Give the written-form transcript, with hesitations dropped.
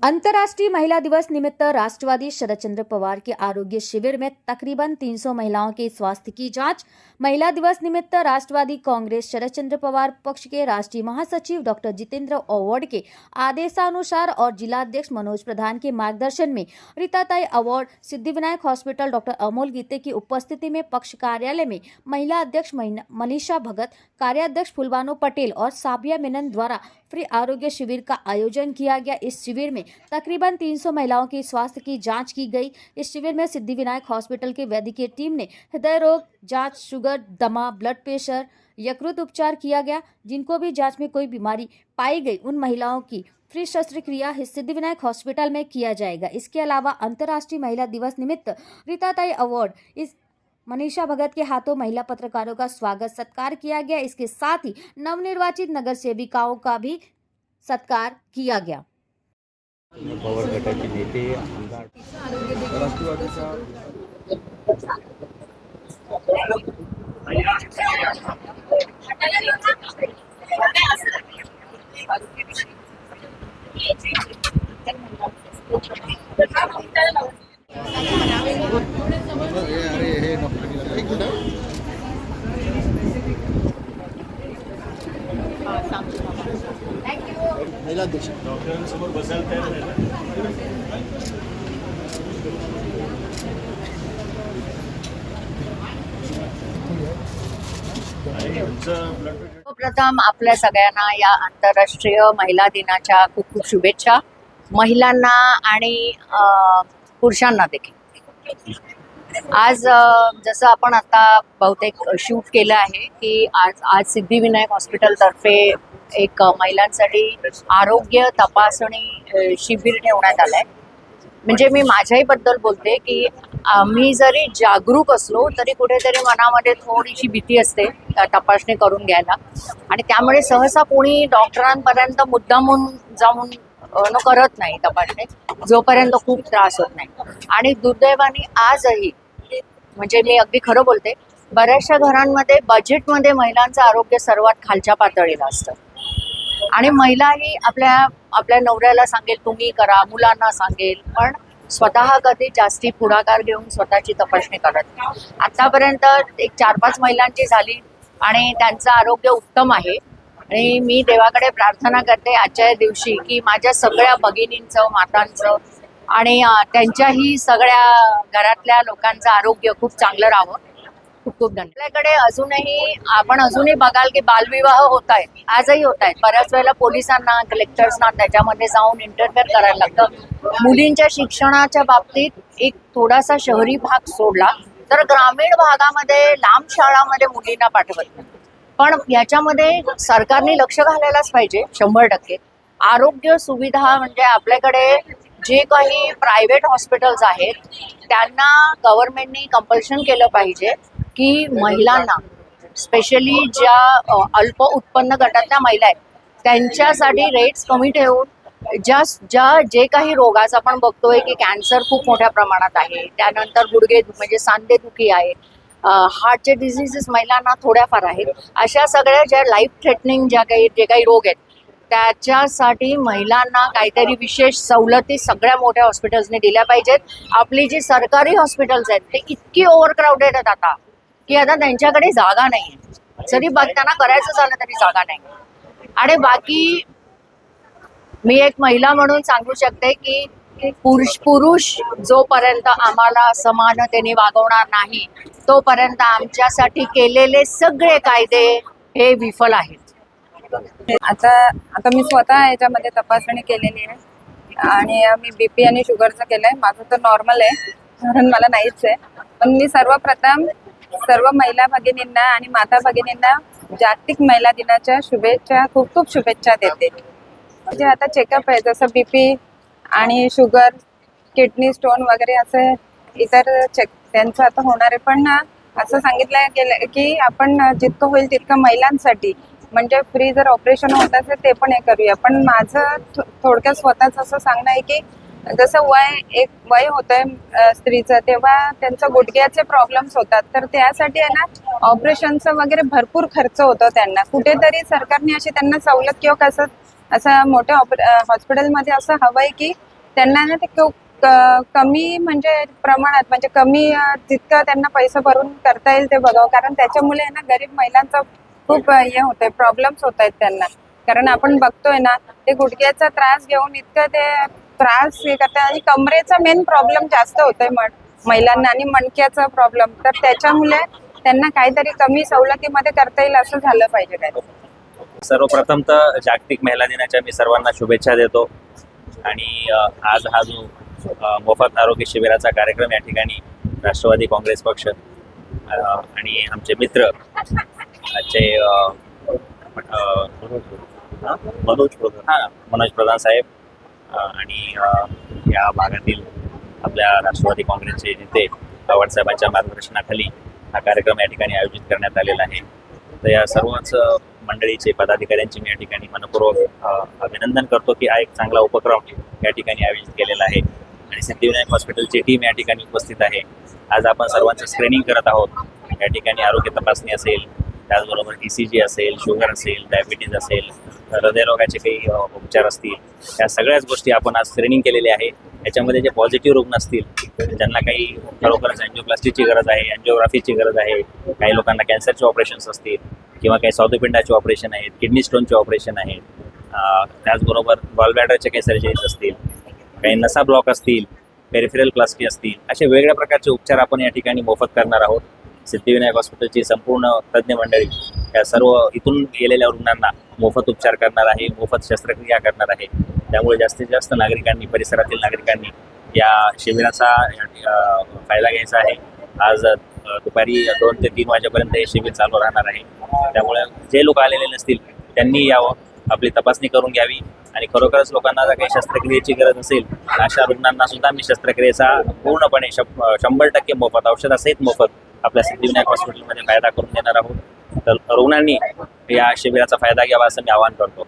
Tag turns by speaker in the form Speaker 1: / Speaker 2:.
Speaker 1: अंतर्राष्ट्रीय महिला दिवस निमित्त राष्ट्रवादी शरद चंद्र पवार के आरोग्य शिविर में तकरीबन 300 महिलाओं के स्वास्थ्य की जांच। महिला दिवस निमित्त राष्ट्रवादी कांग्रेस शरद चंद्र पवार पक्ष के राष्ट्रीय महासचिव डॉक्टर जितेंद्र अवार्ड के आदेशानुसार और जिलाध्यक्ष मनोज प्रधान के मार्गदर्शन में रीताताई award Siddhivinayak hospital doctor Amol Gite की उपस्थिति में पक्ष कार्यालय में महिला अध्यक्ष मनीषा भगत, कार्याध्यक्ष फुलबानो पटेल और साबिया मेनन द्वारा फ्री आरोग्य शिविर का आयोजन किया गया। इस शिविर में तकरीबन 300 महिलाओं की स्वास्थ्य की जांच की गई। इस शिविर में सिद्धिविनायक हॉस्पिटल के वैद्यकीय टीम ने हृदय रोग जांच, शुगर, दमा, ब्लड प्रेशर, यकृत उपचार किया गया। जिनको भी जांच में कोई बीमारी पाई गई उन महिलाओं की फ्री शस्त्रक्रिया सिद्धिविनायक हॉस्पिटल में किया जाएगा। इसके अलावा अंतर्राष्ट्रीय महिला दिवस निमित्त रीताताई अवार्ड इस मनीषा भगत के हाथों महिला पत्रकारों का स्वागत सत्कार किया गया। इसके साथ ही नवनिर्वाचित नगर सेविकाओं का भी सत्कार किया गया।
Speaker 2: पवार गटाचे नेते आमदार राष्ट्रवादीचा महिला अध्यक्ष
Speaker 3: डॉक्टरांसमोर बसायला तयार नाही ना।
Speaker 4: प्रथम आपल्या सगळ्यांना या आंतरराष्ट्रीय महिला दिनाच्या खूप खूप शुभेच्छा, महिलांना आणि पुरुषांना देखील। आज जसं आपण आता बहुतेक शूट केलं आहे की आज सिद्धिविनायक हॉस्पिटल तर्फे एक महिलांसाठी आरोग्य तपासणी शिबिर ठेवण्यात आलंय। म्हणजे मी माझ्याही बद्दल बोलते की आम्ही जरी जागरूक असलो तरी कुठेतरी मनामध्ये थोडीशी भीती असते तपासणी करून घ्यायला, आणि त्यामुळे सहसा कोणी डॉक्टरांपर्यंत मुद्दामून जाऊन करत नाही तपासणी जोपर्यंत खूप त्रास होत नाही। आणि दुर्दैवाने आजही म्हणजे मी अगदी खरं बोलते, बऱ्याचशा घरांमध्ये बजेटमध्ये महिलांचं आरोग्य सर्वात खालच्या पातळीला असतं आणि महिलाही आपल्या नवऱ्याला सांगेल तुम्ही करा, मुलांना सांगेल, पण स्वतः कधी जास्ती पुढाकार घेऊन स्वतःची तपासणी करत नाही। आतापर्यंत एक 4-5 महिलांची झाली आणि त्यांचं आरोग्य उत्तम आहे आणि मी देवाकडे प्रार्थना करते आजच्या दिवशी की माझ्या सगळ्या भगिनींचं, मातांचं आणि त्यांच्याही सगळ्या घरातल्या लोकांचं आरोग्य खूप चांगलं राहावं। खूप खूप धन्यवाद। आपल्याकडे अजूनही बघाल की बालविवाह होत आहेत, आजही होत आहेत। बऱ्याच वेळेला पोलिसांना, कलेक्टर्सना त्याच्यामध्ये जाऊन इंटरफेअर करायला लागतं। मुलींच्या शिक्षणाच्या बाबतीत एक थोडासा शहरी भाग सोडला तर ग्रामीण भागामध्ये लांब शाळांमध्ये मुलींना पाठवत नाही, पण याच्यामध्ये सरकारने लक्ष घालायलाच पाहिजे 100%। आरोग्य सुविधा म्हणजे आपल्याकडे जे काही प्रायव्हेट हॉस्पिटल्स आहेत त्यांना गव्हर्नमेंटनी कंपल्शन केलं पाहिजे की महिलांना, स्पेशली ज्या अल्प उत्पन्न गटातल्या महिला आहेत त्यांच्यासाठी रेट्स कमी ठेवून जे काही रोगाचा आपण बघतोय की कॅन्सर खूप मोठ्या प्रमाणात आहे, त्यानंतर गुडघे म्हणजे सांधेदुखी आहे, हार्टचे डिझिजेस महिलांना थोड्याफार आहेत, अशा सगळ्या ज्या लाईफ थ्रेटनिंग जे काही रोग आहेत त्याच्यासाठी महिलांना काहीतरी विशेष सवलती सगळ्या मोठ्या हॉस्पिटल्सने दिल्या पाहिजेत। आपली जी सरकारी हॉस्पिटल्स आहेत ते इतकी ओव्हरक्राऊडेड आहेत आता की आता त्यांच्याकडे जागा नाही, जरी त्यांना करायचं झालं तरी जागा नाही। आणि बाकी मी एक महिला म्हणून सांगू शकते की पुरुष जोपर्यंत आम्हाला समानतेने वागवणार नाही तोपर्यंत आमच्यासाठी केलेले सगळे कायदे हे विफल आहेत।
Speaker 5: आता मी स्वतः याच्यामध्ये तपासणी केलेली आहे आणि मी बीपी आणि शुगरचं केलंय। माझं तर नॉर्मल आहे कारण मला नाहीच आहे, पण मी सर्वप्रथम सर्व महिला भगिनींना आणि माता भगिनींना जागतिक महिला दिनाच्या शुभेच्छा, खूप खूप शुभेच्छा देते। म्हणजे आता चेकअप आहे, जसं बीपी आणि शुगर, किडनी स्टोन वगैरे असं इतर चेक त्यांचं आता होणार आहे, पण असं सांगितलं गेलं की आपण जितकं होईल तितकं महिलांसाठी म्हणजे फ्री जर ऑपरेशन होत असेल ते पण हे करूया। पण माझं थोडक्यात स्वतःच असं सांगणं आहे की जसं वय होतंय स्त्रीचं तेव्हा त्यांचं गुडघ्याचे प्रॉब्लेम्स होतात, तर त्यासाठी आहे ना ऑपरेशनचं वगैरे भरपूर खर्च होतो त्यांना। कुठेतरी सरकारने अशी त्यांना सवलत किंवा कसं असं मोठ्या हॉस्पिटलमध्ये असं हवंय की त्यांना ना ते कमी म्हणजे प्रमाणात म्हणजे कमी जितकं त्यांना पैसा भरून करता येईल ते बघावं, कारण त्याच्यामुळे आहे ना गरीब महिलांचा खूप हे होत आहे, प्रॉब्लेम्स होत आहेत त्यांना. कारण आपण बघतोय ना ते गुडघ्याचा त्रास घेऊन इतकं ते त्रास हे करतात आणि कमरेचा मेन प्रॉब्लेम जास्त होतोय महिलांना आणि मणक्याचा प्रॉब्लेम. तर त्याच्यामुळे त्यांना काहीतरी कमी सवलतीमध्ये करता येईल असं झालं पाहिजे काय.
Speaker 6: सर्वप्रथम तर जागतिक महिला दिनाच्या मी सर्वांना शुभेच्छा देतो. आणि आज हा जो मोफत आरोग्य शिबिराचा कार्यक्रम या ठिकाणी राष्ट्रवादी काँग्रेस पक्ष आणि आमचे मित्र आजचे मनोज प्रधान साहेब आणि या भागातील आपल्या राष्ट्रवादी काँग्रेसचे नेते पवार साहेबांच्या मार्गदर्शनाखाली हा कार्यक्रम या ठिकाणी आयोजित करण्यात आलेला आहे. तर या सर्वच मंडळीचे पदाधिकाऱ्यांचे मी या ठिकाणी मनपूर्वक अभिनंदन करतो की हा एक चांगला उपक्रम या ठिकाणी आयोजित केलेला आहे. आणि सिद्धिविनायक हॉस्पिटलची टीम या ठिकाणी उपस्थित आहे. आज आपण सर्वांचं स्क्रीनिंग करत आहोत. या ठिकाणी आरोग्य तपासणी असेल, त्याचबरोबर ECG असेल, शुगर असेल, डायबिटीज असेल, हृदयरोगाचे काही उपचार असतील, या सगळ्याच गोष्टी आपण आज स्क्रीनिंग केलेले आहे. याच्यामध्ये जे पॉझिटिव्ह रुग्ण असतील, ज्यांना काही खरोखरच अँजिओप्लास्टीची गरज आहे, अँजिओग्राफीची गरज आहे, काही लोकांना कॅन्सरचे ऑपरेशन्स असतील किंवा काही स्वादुपिंडाचे ऑपरेशन आहेत, किडनी स्टोनचे ऑपरेशन आहेत, त्याचबरोबर गॉलब्लॅडरचे काही सर्जरीज असतील, काही नसा ब्लॉक असतील, पेरिफेरल प्लास्टी असतील, असे वेगवेगळ्या प्रकारचे उपचार आपण या ठिकाणी मोफत करणार आहोत. सिद्धिविनायक हॉस्पिटलची संपूर्ण तज्ज्ञ मंडळी या सर्व इथून गेलेल्या रुग्णांना मोफत उपचार करणार आहे, मोफत शस्त्रक्रिया करणार आहे. त्यामुळे जास्तीत जास्त नागरिकांनी, परिसरातील नागरिकांनी या शिबिराचा फायदा घ्यायचा आहे. आज दुपारी 2 ते 3 वाजेपर्यंत हे शिबिर चालू राहणार आहे. त्यामुळे जे लोक आलेले नसतील त्यांनी यावं, आपली तपासणी करून घ्यावी आणि खरोखरच लोकांना जर काही शस्त्रक्रियेची गरज असेल अशा रुग्णांना सुद्धा मी शस्त्रक्रियेचा पूर्णपणे 100% मोफत, औषधासहित मोफत आपल्या सिद्धिविनायक हॉस्पिटलमध्ये फायदा करून देणार आहोत. तर रुग्णांनी या शिबिराचा फायदा घ्यावा असं मी आवाहन करतो.